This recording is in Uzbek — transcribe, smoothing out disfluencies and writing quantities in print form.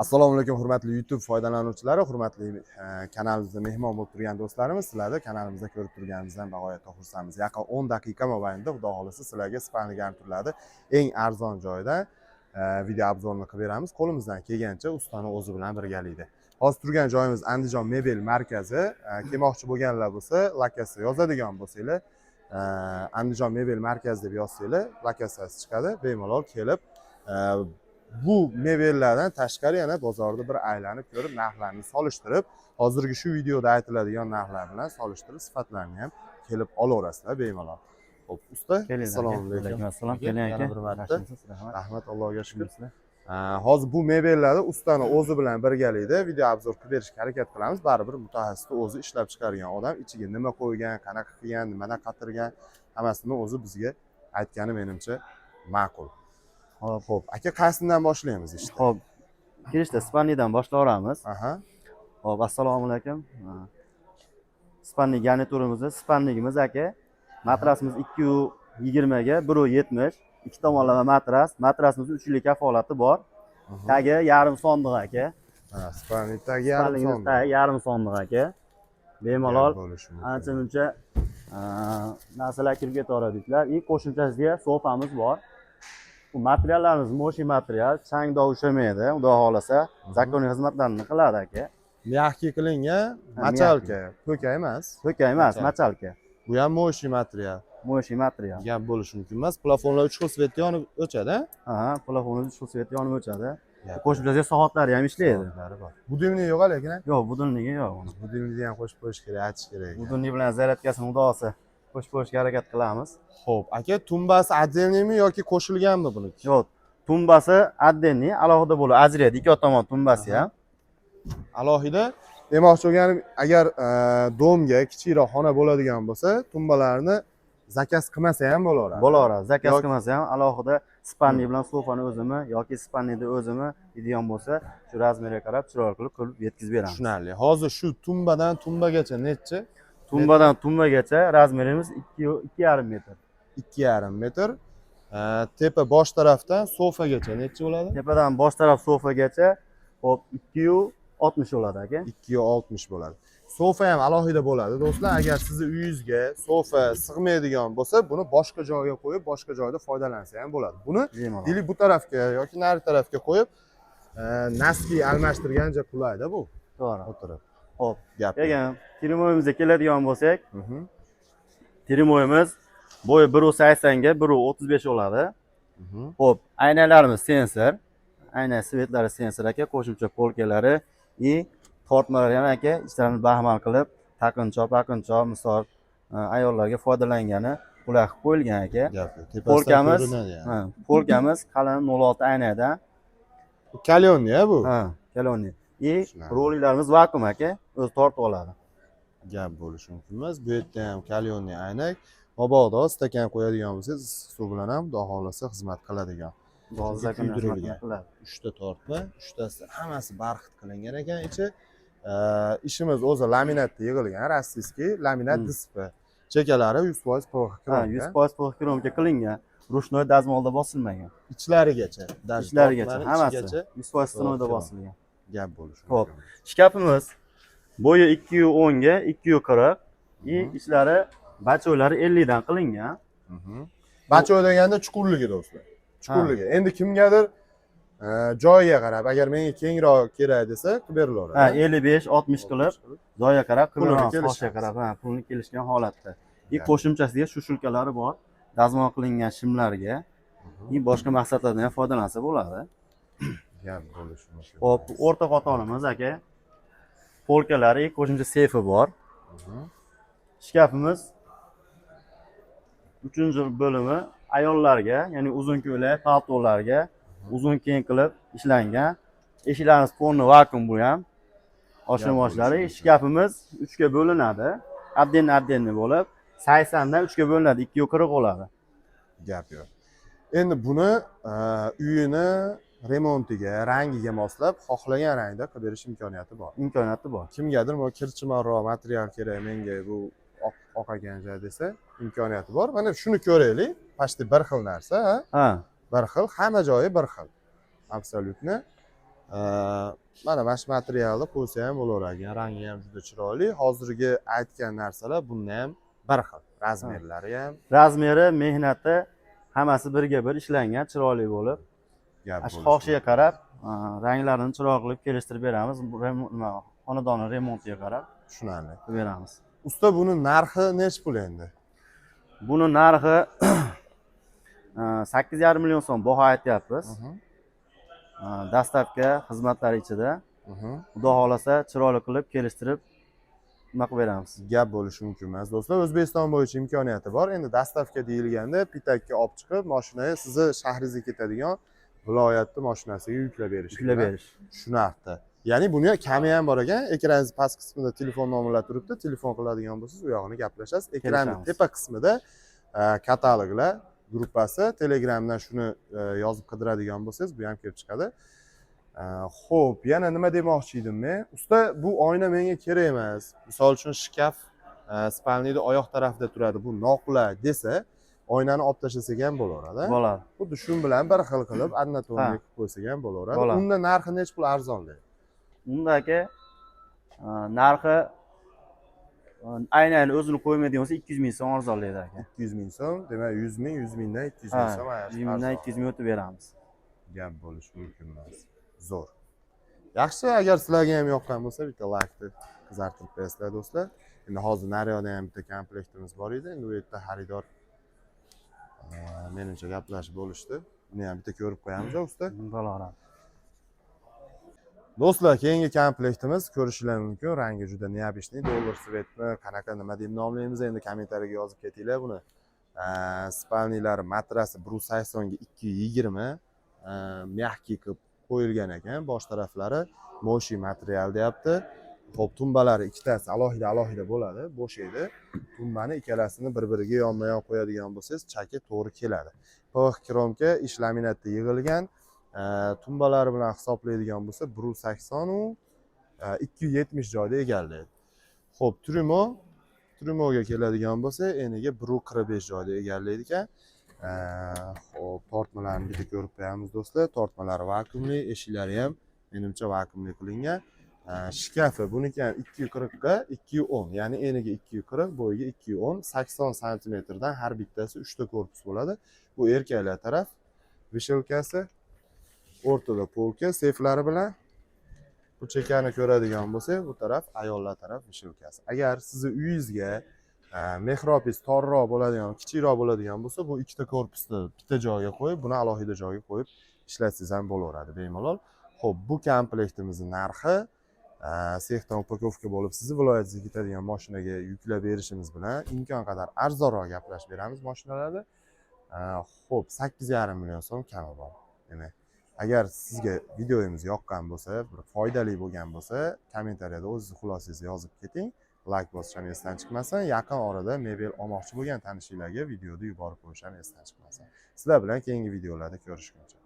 Assalomu alaykum hurmatli YouTube foydalanuvchilari, hurmatli kanalimizda mehmon bo'lib turgan do'stlarimiz, sizlarni kanalimizda ko'rib turganimizdan bag'oyatda xursandmiz. Yaqin 10 daqiqa mobaynida xudo xolasa sizlarga spalni garniturlarni eng arzon joydan video obzorini qilib beramiz. Qo'limizdan kelgancha ustani o'zi bilan birgalikda. Hozir turgan joyimiz Andijon mebel markazi. Kelmoqchi bo'lganlar bo'lsa, lokatsiya yozadigan bo'lsanglar, Andijon mebel markazi deb yozsanglar, lokatsiyasi chiqadi. Bemalol kelib bu mebellardan tashqari yana bozorda bir aylanib ko'rib, narxlarni solishtirib, hozirgi shu videoda aytiladigan narxlar bilan solishtirib, sifatlarni ham kelib olaverasizlar bemalol. Xo'p, usta, assalomu alaykum. Assalom, keling aka. Rahmat, Allohga shukr. Hozir bu mebellarni ustani o'zi bilan birgalikda video obzor qilib berishga harakat qilamiz. Baribir mutaxassisni o'zi ishlab chiqargan odam ichiga nima qo'ygan, qanaqa qilgan, nimadan qatirgan, hammasini o'zi bizga aytgani menimcha ma'qul. Xo'p, aka qaysidan boshlaymiz ishni? Xo'p, kirishda spannidan boshlayveramiz. Aha. Xo'p, assalomu alaykum. Spanni garniturimizni, spannigimiz aka. Matrasimiz 220 ga 170, ikki tomonlama matras. Matrasimiz 3 yillik kafolati bor. Tagi yarim sondiq aka. Ha, spanni tagi yarim sondiq. Tagi yarim sondiq aka. Bemalol ancha-muncha narsalar kirib ketaveradiklar. Qo'shimchasiga sofamiz bor. Bu materiallarimiz mo'shi material, changda ushlamaydi, xudo xolasa, zakoniy xizmatlarni qiladi aka. Mягкий qilingan machalka, po'ka emas. Po'ka emas, machalka. Bu ham mo'shi material. Mo'shi material. Gap bo'lishi mumkin emas. Plafonlar 3 xil svetda yonib o'chadi. Ha, plafonlar 3 xil svetda yonib o'chadi. Qo'shimchasiga soatlari ham ishlaydi. Budilnik yo'q lekin. Yo'q, budilnigi yo'q. Budilnikni ham qo'shib qo'yish kerak, aytish kerak. Budilnik bilan zaryadkasini xudosi qo'shib qo'yishga harakat qilamiz. Xo'p, aka, tumbasi отдельныйmi yoki qo'shilganmi buniki? Yo'q, tumbasi отдельный, alohida bo'lib ajraydi, ikki tomon tumbasi ham. Alohida demoqchi bo'lganim, agar domga kichikroq xona bo'ladigan bo'lsa, tumbalarni zakaz qilmasa ham bo'laveradi. Bo'laveradi. Zakaz qilmasa ham alohida spanni bilan sofani o'zimi yoki spannini o'zimi deydigan bo'lsa, shu razmeriga qarab chiroyli qilib yetkazib beramiz. Tushunarli. Hozir shu tumbadan tumbagacha necha? Tumbadan tumbagacha razmerimiz 2,5 metr. 2,5 metr. Tepa bosh tarafdan sofagacha necha bo'ladi? Tepadan bosh taraf sofagacha hop 2,60 bo'ladi aka. 2,60 bo'ladi. Sofa ham alohida bo'ladi do'stlar. Agar sizni uyingizga sofa sig'maydigan bo'lsa, buni boshqa joyga qo'yib, boshqa joyda foydalansa ham bo'ladi. Buni dili bu tarafga yoki nari tarafga qo'yib, naski almashtirganja qulayda bu. To'g'ri. O'tirib. Hop, gap. Keyin termoyimizga keladigan bo'lsak, termoyimiz bo'yi 1,80 ga 1,35 bo'ladi. Hop, aynalarimiz sensor. Ayna svetlari sensor aka, qo'shimcha polkalari и tortmalar ham aka, ishlarini bahmal qilib, taqinchoq, misol ayollarga foydalangani ular qilib qo'yilgan aka. Polkamiz qalin 06 aynadan. Kalyonni bu. Ha, kalyonni. Rollarimiz vakuum aka, o'zi tortib oladi. Gap bo'lishi mumkin emas. Bu yerda ham kalyonni aynak, mabodo stakan qo'yadigan bo'lsangiz, suv bilan ham xudo xolasa xizmat qiladigan. Kuydirilgan. 3 ta tortma, 3 tasi hammasi barxit qilingan ekan ichi. Ishimiz o'zi laminatda yig'ilgan, rossiyskiy laminat displey. Chekalari 100% PVX kromka. 100% PVX kromka qilingan. Rushnoy dazmolda bosilmagan. Ichlarigacha, ichlarigacha hammasi 100% stenoyda bosilgan. Gap bo'lishi. Xo'p, shkafimiz bo'yi 210 ga 240 и ichlari bachoylari 50 dan qilingan. Bachoy deganda chuqurligi do'stlar. Chuqurligi. Endi kimgadir joyiga qarab, agar menga kengroq kerak desa, qilib berilaveradi. Ha, 55-60 qilib, joyiga qarab, qilishga qarab, pulni kelishgan holatda. Qo'shimchasiga shu shulkalari bor, dazmol qilingan shimlarga, boshqa maqsadlardan ham foydalansa bo'ladi. Gap bo'lishi mumkin. Xo'p, o'rta qatorimiz aka. Polkalari, qo'shimcha seyfi bor. Shkafimiz 3-bo'limi ayollarga, ya'ni uzun ko'ylak, paltolarga uzun keng qilib ishlangan. Eshiklarimiz polni vakuum bu ham. Oshirmoshlari, shkafimiz 3 ga bo'linadi. Adden bo'lib, 80 dan 3 ga bo'linadi, 2,40 bo'ladi. Gap yo'q. Endi buni uyini remontiga, rangiga moslab, xohlagan rangda qilib berish imkoniyati bor. Imkoniyati bor. Kimgadir bu kirchimarroq material kerak, menga bu oq ekanja desa, imkoniyati bor. Mana shuni ko'raylik. Pashti bir xil narsa, ha? Bir xil, hamma joyi bir xil. Absolyutni Mana mana shu materialni qo'ysa ham bo'laveradi. Rangi ham juda chiroyli. Hozirgi aytgan narsalar bunda ham bir xil. Razmerlari ham Razmeri, mehnati hammasi birga bir ishlangan, chiroyli bo'lib. gap Shu bo'lishi hoshiga qarab, ranglarini chiroyli qilib kelishtirib beramiz. Xonadonni remontiga qarab tushunarli. qilib beramiz. Usta buni narxi necha pul endi? Buni narxi 8,5 million so'm baho aytyapmiz. Dastavka xizmatlari ichida. Xudo xolasa chiroyli qilib kelishtirib nima qilib beramiz. Gap bo'lishi mumkin emas. Do'stlar, O'zbekiston bo'yicha imkoniyati bor. Endi dastavka deyilganda pitakka olib chiqib, mashinani sizni shahringizga ketadigan viloyatni mashinasiga yuklab berish. Yuklab berish. Shu narxda. Ya'ni buni kami ham bor ekan. Ekranning past qismida telefon nomerlari turibdi. Telefon qiladigan bo'lsangiz, u yog'ini gaplashasiz. Ekranning tepa qismida kataloglar gruppasi, Telegramdan shuni yozib qidiradigan bo'lsangiz, bu ham kelib chiqadi. Xo'p, yana nima demoqchi edim men? Usta, bu oyna menga kerak emas. Misol uchun shkaf spalniyda oyoq tarafida turadi. Bu noqulay desa, oynani olib tashlasak ham bo'laveradi. Bo'ladi. Xuddi shu bilan bir xil qilib, однотонный qilib qo'ysak ham bo'laveradi. Unda narxi necha pul arzonli? Undagi narxi aynan o'zini qo'ymaydigan bo'lsa 200 ming so'm arzonlaydi aka. 200 ming so'm, demak 100 ming, 100 mingdan 200 ming so'm. 100 mingdan 200 ming o'tib beramiz. Gap bo'lishi mumkin emas. Zo'r. Yaxshi, agar sizlarga ham yoqqan bo'lsa, bitta laykni qizartirib qo'yasizlar do'stlar. Endi hozir naryoqda ham bitta komplektimiz bor edi. Endi bu yerda xaridor menimcha gaplashib bo'lishdi. Buni ham bitta ko'rib qo'yamiz usta. Bo'laveradi. Do'stlar, keyingi komplektimiz ko'rishinglar mumkin. Rangi juda neobычный, dollar svetmi, qanaqa nima deb nomlaymiz, endi kommentariyaga yozib ketinglar buni. Spalniylari matrasi Brusaysonga 220, mягкий qilib qo'yilgan ekan, bosh taraflari moshi material deyapti. Xo'p, tumbalari ikkitasi alohida bo'ladi, bo'sh edi. Tumbani ikkalasini bir-biriga yonma-yon qo'yadigan bo'lsangiz, chaki to'g'ri keladi. PVX kromka ish laminatda yig'ilgan. Tumbalari bilan hisoblaydigan bo'lsa, Bru 80 u 270 joyda egallaydi. Xo'p, Trumoga keladigan bo'lsa, eniga Bru 45 joyda egallaydi ekan. Xo'p, tortmalarni bitta ko'rib qo'yamiz do'stlar. Tortmalari vakuumli, eshiklari ham menimcha vakuumli qilingan. Shkafi buniki ham 240 ga 210, ya'ni eniga 240, bo'yiga 210, 80 sm dan har bittasi 3 ta korpus bo'ladi. Bu erkaklar taraf vishelkasi, o'rtada polka, seyflari bilan bu chekani ko'radigan bo'lsak, bu taraf ayollar taraf vishelkasi. Agar sizni uyingizga mehrobingiz torroq bo'ladigan, kichikroq bo'ladigan bo'lsa, bu ikkita korpusni bitta joyga qo'yib, buni alohida joyga qo'yib ishlatsangiz ham bo'laveradi bemalol. Xo'p, bu komplektimizning narxi sexdan upakovka bo'lib, sizni viloyatingizga ketadigan mashinaga yuklab berishimiz bilan imkon qadar arzonroq gaplashib beramiz mashinalarda. Xo'p, 8,5 million so'm kami bor. Demak, agar sizga videomiz yoqqan bo'lsa, bir foydali bo'lgan bo'lsa, kommentariyada o'zingiz xulosangizni yozib keting. Like bosish ham esdan chiqmasin. Yaqin orada mebel olmoqchi bo'lgan tanishinglarga videoni yuborib qo'yish ham esdan chiqmasin. Sizlar bilan keyingi videolarda ko'rishguncha.